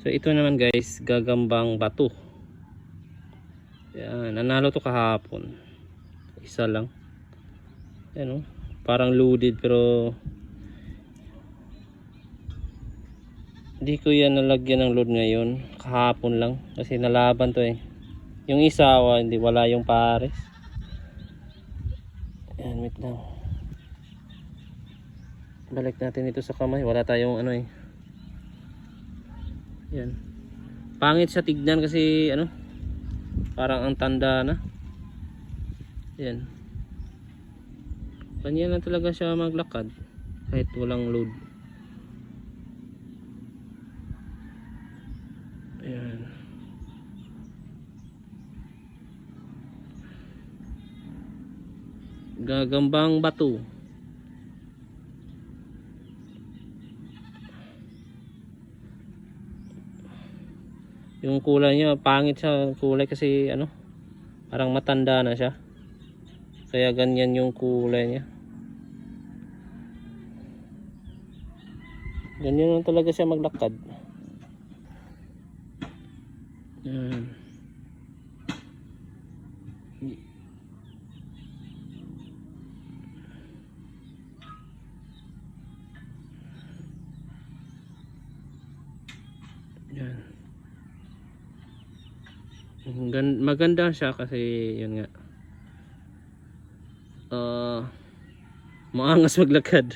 So ito naman guys, gagambang bato. Yan, nanalo to kahapon. Isa lang. Yan, oh. Parang loaded pero hindi ko yan nalagyan ng load ngayon. Kahapon lang kasi nalaban to eh. Yung isa hindi, wala yung pares. Yan, wait lang. Balik natin ito sa kamay. Wala tayong ano eh. Yan. Pangit siya tignan kasi ano, parang ang tanda na. Yan. Kanya na talaga siya maglakad kahit walang load. Ayan. Gagambang bato. Yung kulay niya pangit siya kulay kasi ano, parang matanda na siya. Kaya ganyan yung kulay niya. Ganyan lang talaga siya maglakad. Yan. Yan. Maganda siya kasi yun nga. Maangas maglakad.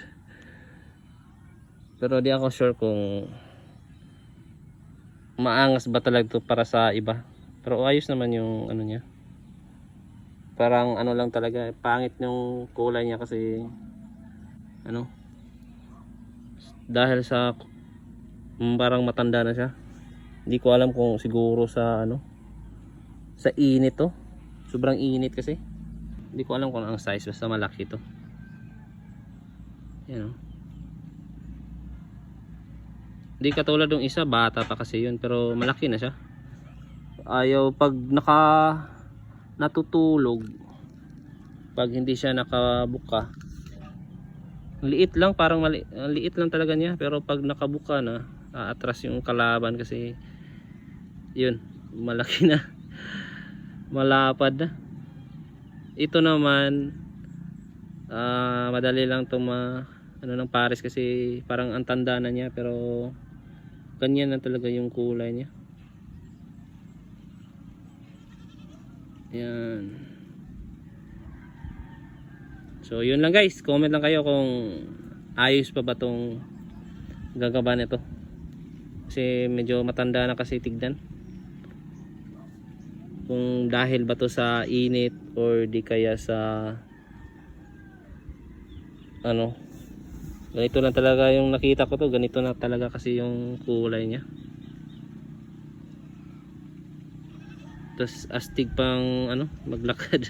Pero di ako sure kung maangas ba talaga to para sa iba. Pero ayos naman yung ano niya. Parang ano lang talaga, pangit yung kulay niya kasi ano, dahil sa parang matanda na siya. Hindi ko alam kung siguro sa ano, sa init to. Sobrang init kasi. Hindi ko alam kung ang size, basta malaki to. Yan oh. Hindi katulad ng isa, bata pa kasi yun, pero malaki na siya. Ayaw pag natutulog, pag hindi siya nakabuka, liit lang, parang liit lang talaga niya, pero pag nakabuka na, aatras yung kalaban kasi yun, malaki na. Malapad na. Ito naman madali lang to ano ng pares kasi parang ang tanda na niya, pero ganyan na talaga yung kulay niya. Yan. So yun lang guys, comment lang kayo kung ayos pa ba tong gagamba nito. Kasi medyo matanda na kasi tignan. Kung dahil ba to sa init or di kaya sa ano, ganito na talaga yung nakita ko to, ganito na talaga kasi yung kulay niya. Tapos astig pang ano, maglakad.